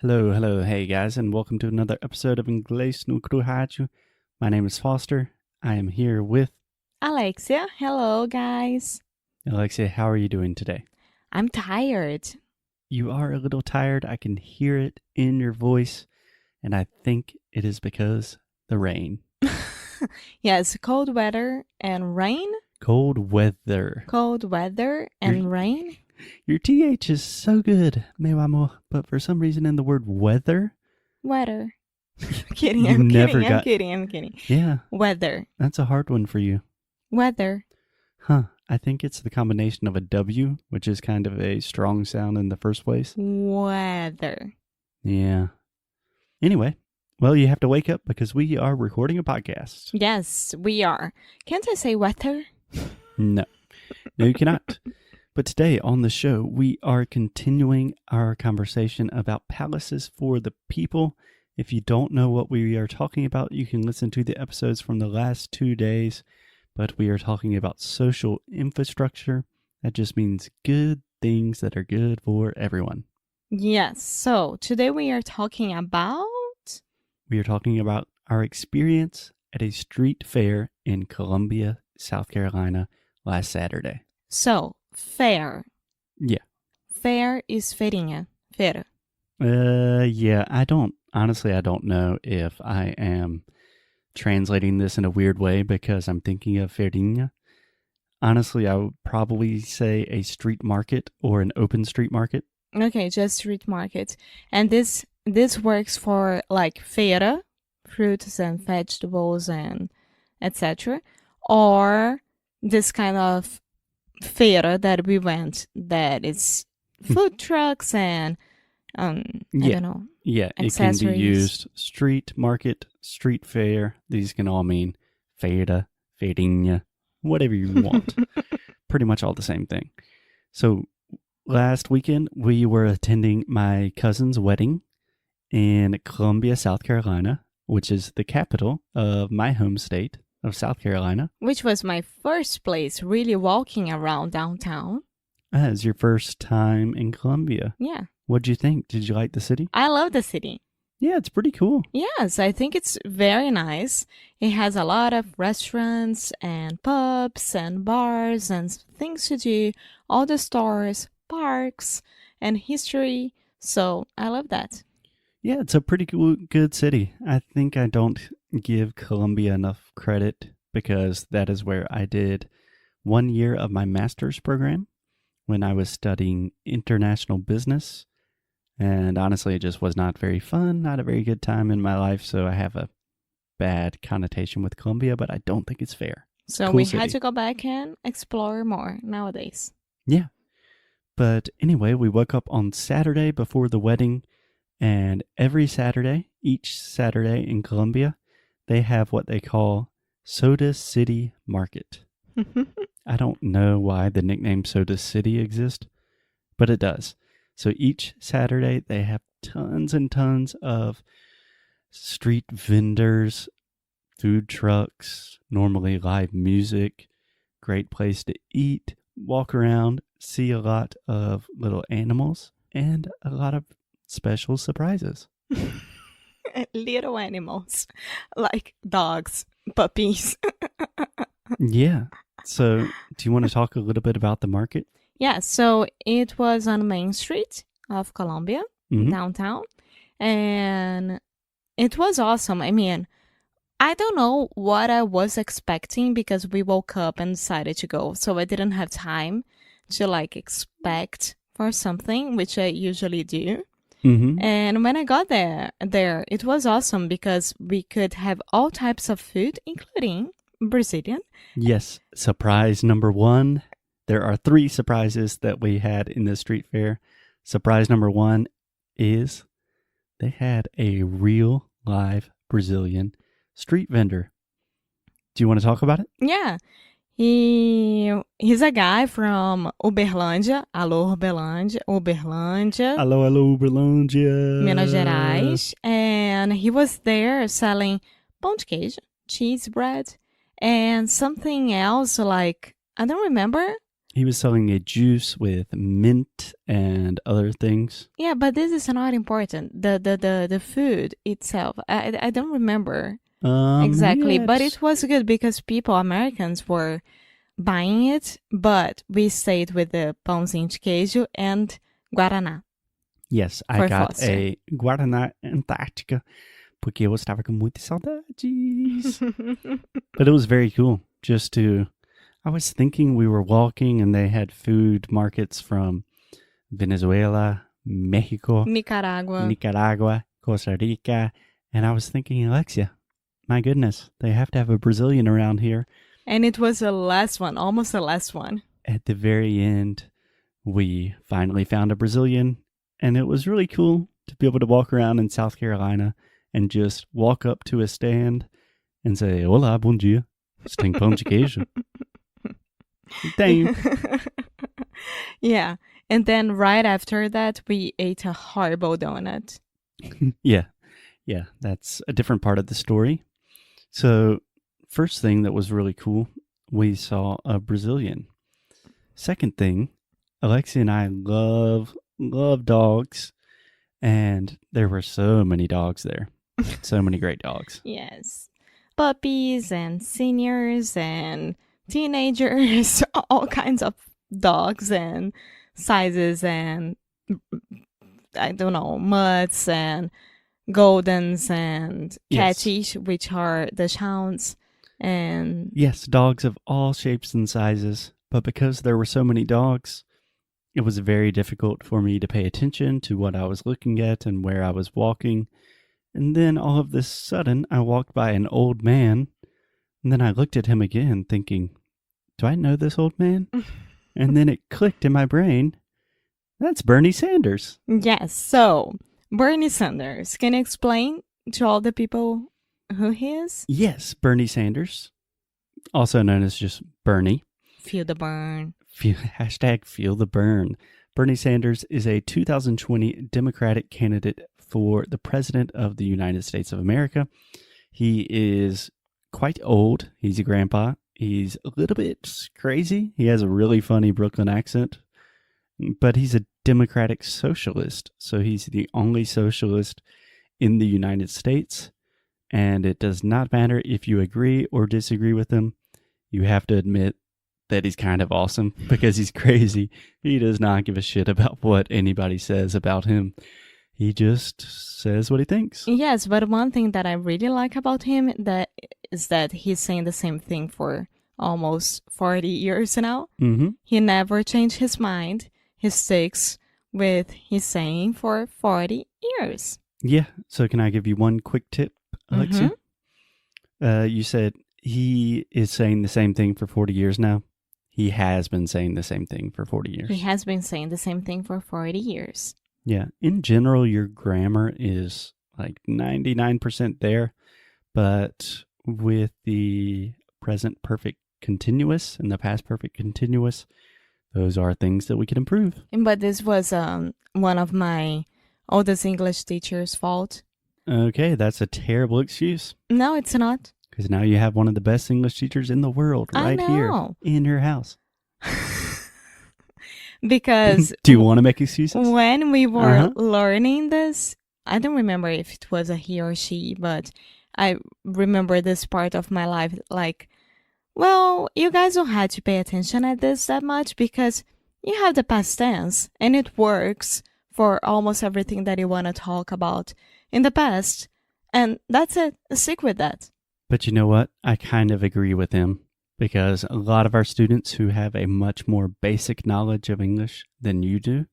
Hello, hey guys, and welcome to another episode of Inglês no Rádio. My name is Foster. I am here with Alexia, hello guys. Alexia. How are you doing today? I'm tired. You are a little tired. I can hear it in your voice, and I think it is because the rain. Yes, cold weather and rain. Cold weather. Cold weather and rain. Your TH is so good, meu amor, but for some reason in the word weather. Weather. I'm kidding. Yeah. Weather. That's a hard one for you. Weather. Huh. I think it's the combination of a W, which is kind of a strong sound in the first place. Weather. Yeah. Anyway, well, you have to wake up because we are recording a podcast. Yes, we are. Can't I say weather? No, you cannot. But today on the show, we are continuing our conversation about palaces for the people. If you don't know what we are talking about, you can listen to the episodes from the last 2 days. But we are talking about social infrastructure. That just means good things that are good for everyone. Yes, so today we are talking about... We are talking about our experience at a street fair in Columbia, South Carolina last Saturday. So, fair. Yeah. Fair is feirinha. Feira. Yeah, I don't know if I am translating this in a weird way because I'm thinking of feirinha. Honestly, I would probably say a street market or an open street market. Okay, just street market. And this works for like feira, fruits and vegetables and etc. Or this kind of feira that we went that is food trucks and I don't know. Yeah, it can be used street market, street fair. These can all mean feira, feirinha, whatever you want. Pretty much all the same thing. So last weekend we were attending my cousin's wedding in Columbia, South Carolina, which is the capital of my home state of South Carolina. Which was my first place really walking around downtown. It's your first time in Columbia. Yeah. What'd you think? Did you like the city? I love the city. Yeah, it's pretty cool. Yes, I think it's very nice. It has a lot of restaurants and pubs and bars and things to do. All the stores, parks, and history. So I love that. Yeah, it's a pretty good city. I think I don't give Columbia enough credit because that is where I did 1 year of my master's program when I was studying international business. And honestly, it just was not very fun, not a very good time in my life. So I have a bad connotation with Columbia, but I don't think it's fair. So cool we city. had to go back and explore more nowadays. Yeah. But anyway, we woke up on Saturday before the wedding. And every Saturday, each Saturday in Columbia, they have what they call Soda City Market. I don't know why the nickname Soda City exists, but it does. So each Saturday, they have tons and tons of street vendors, food trucks, normally live music, great place to eat, walk around, see a lot of little animals, and a lot of special surprises. Little animals, like dogs, puppies. Yeah. So do you want to talk a little bit about the market? Yeah, so it was on Main Street of Columbia, downtown, and it was awesome. I mean, I don't know what I was expecting because we woke up and decided to go, so I didn't have time to like expect for something, which I usually do. And when I got there, it was awesome because we could have all types of food, including Brazilian. Yes. Surprise number 1. There are 3 surprises that we had in the street fair. Surprise number 1 is they had a real live Brazilian street vendor. Do you want to talk about it? Yeah. He's a guy from Uberlândia. Alô, Uberlândia. Alô, Uberlândia. Minas Gerais. And he was there selling pão de queijo, cheese bread, and something else like, I don't remember, He was selling a juice with mint and other things. Yeah, but this is not important. The food itself, I don't remember exactly, but it was good because Americans were buying it, but we stayed with the pãozinho de queijo and guaraná. Yes, I got a Guaraná Antártica porque eu estava com muitas saudades. But it was very cool just to... I was thinking we were walking and they had food markets from Venezuela, Mexico, Nicaragua, Costa Rica. And I was thinking, Alexia, my goodness, they have to have a Brazilian around here. And it was the last one, almost the last one. At the very end, we finally found a Brazilian. And it was really cool to be able to walk around in South Carolina and just walk up to a stand and say, Olá, bom dia. Tem pão de queijo. Damn. Yeah. And then right after that, we ate a horrible donut. Yeah. That's a different part of the story. So, first thing that was really cool, we saw a Brazilian. Second thing, Alexia and I love dogs. And there were so many dogs there. So many great dogs. Yes. Puppies and seniors and teenagers, all kinds of dogs and sizes and, I don't know, mutts and goldens and catties, which are the hounds. And yes, dogs of all shapes and sizes. But because there were so many dogs, it was very difficult for me to pay attention to what I was looking at and where I was walking. And then all of this sudden, I walked by an old man, and then I looked at him again thinking, do I know this old man? And then it clicked in my brain, that's Bernie Sanders. Yes, so Bernie Sanders, can you explain to all the people who he is? Yes, Bernie Sanders, also known as just Bernie. Feel the burn. Hashtag feel the burn. Bernie Sanders is a 2020 Democratic candidate for the President of the United States of America. He is quite old. He's a grandpa. He's a little bit crazy. He has a really funny Brooklyn accent. But he's a Democratic socialist. So he's the only socialist in the United States. And it does not matter if you agree or disagree with him. You have to admit that he's kind of awesome because he's crazy. He does not give a shit about what anybody says about him. He just says what he thinks. Yes, but one thing that I really like about him is that he's saying the same thing for almost 40 years now. Mm-hmm. He never changed his mind. He sticks with his saying for 40 years. Yeah. So can I give you one quick tip, Alexia? Mm-hmm. You said he is saying the same thing for 40 years now. He has been saying the same thing for 40 years. He has been saying the same thing for 40 years. Yeah. In general, your grammar is like 99% there. But with the present perfect continuous and the past perfect continuous, those are things that we can improve. But this was one of my oldest English teacher's fault. Okay, that's a terrible excuse. No, it's not. Because now you have one of the best English teachers in the world right here in her house. Because do you want to make excuses? When we were learning this, I don't remember if it was a he or she, but I remember this part of my life like, well, you guys don't have to pay attention at this that much because you have the past tense and it works for almost everything that you want to talk about in the past. And that's it. Stick with that. But you know what? I kind of agree with him because a lot of our students who have a much more basic knowledge of English than you do,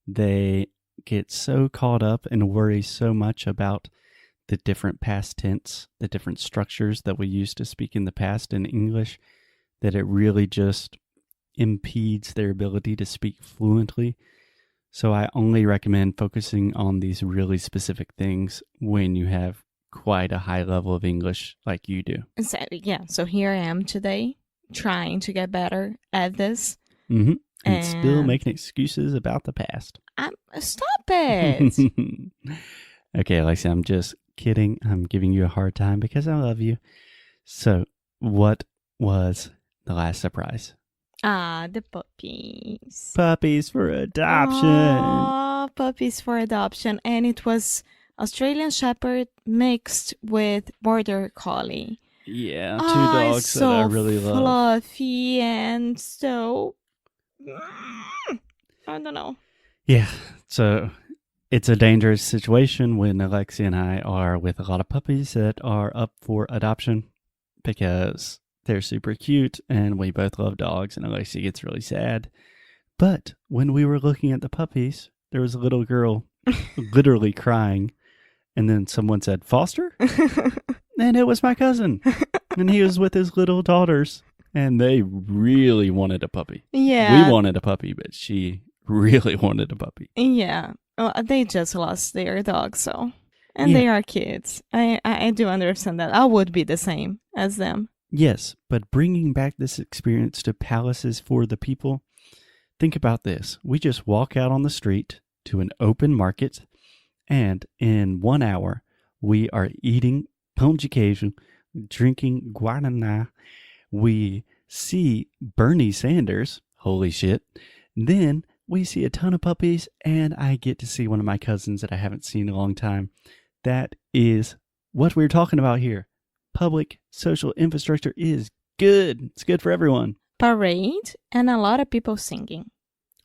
they get so caught up and worry so much about the different past tense, the different structures that we used to speak in the past in English, that it really just impedes their ability to speak fluently. So I only recommend focusing on these really specific things when you have quite a high level of English like you do. So here I am today trying to get better at this. Mm-hmm. And still making excuses about the past. Stop it. Okay, Alexia, I'm just kidding. I'm giving you a hard time because I love you. So what was the last surprise? Ah, the puppies. Puppies for adoption. Oh, puppies for adoption. And it was Australian Shepherd mixed with Border Collie. Yeah, two dogs so that I really love. Fluffy and so... I don't know. Yeah, so it's a dangerous situation when Alexia and I are with a lot of puppies that are up for adoption because they're super cute and we both love dogs and Alexia gets really sad. But when we were looking at the puppies, there was a little girl literally crying, and then someone said, Foster? And it was my cousin. And he was with his little daughters, and they really wanted a puppy. Yeah. We wanted a puppy, but she really wanted a puppy. Yeah. Well, they just lost their dog, so. And they are kids. I do understand that. I would be the same as them. Yes, but bringing back this experience to Palaces for the People, think about this. We just walk out on the street to an open market, and in 1 hour, we are eating pão de queijo, drinking guaraná. We see Bernie Sanders. Holy shit. Then we see a ton of puppies, and I get to see one of my cousins that I haven't seen in a long time. That is what we're talking about here. Public social infrastructure is good. It's good for everyone. Parade and a lot of people singing.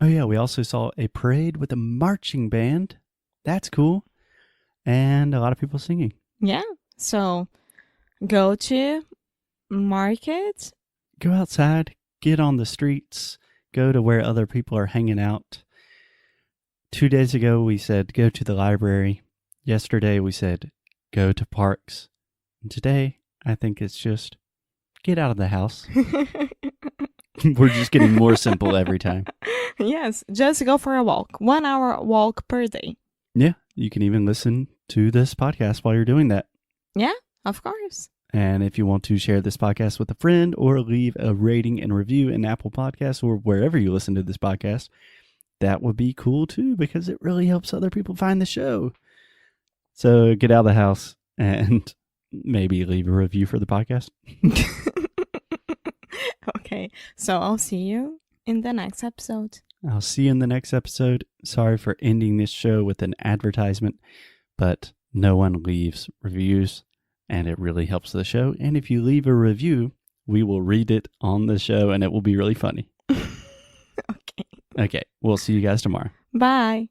Oh, yeah. We also saw a parade with a marching band. That's cool. And a lot of people singing. Yeah. So go to market. Go outside. Get on the streets. Go to where other people are hanging out. 2 days ago, we said go to the library. Yesterday, we said go to parks. And today, I think it's just get out of the house. We're just getting more simple every time. Yes, just go for a walk. 1 hour walk per day. Yeah, you can even listen to this podcast while you're doing that. Yeah, of course. And if you want to share this podcast with a friend or leave a rating and review in Apple Podcasts or wherever you listen to this podcast, that would be cool too, because it really helps other people find the show. So get out of the house and maybe leave a review for the podcast. Okay, so I'll see you in the next episode. I'll see you in the next episode. Sorry for ending this show with an advertisement, but no one leaves reviews, and it really helps the show. And if you leave a review, we will read it on the show, and it will be really funny. Okay. Okay, we'll see you guys tomorrow. Bye.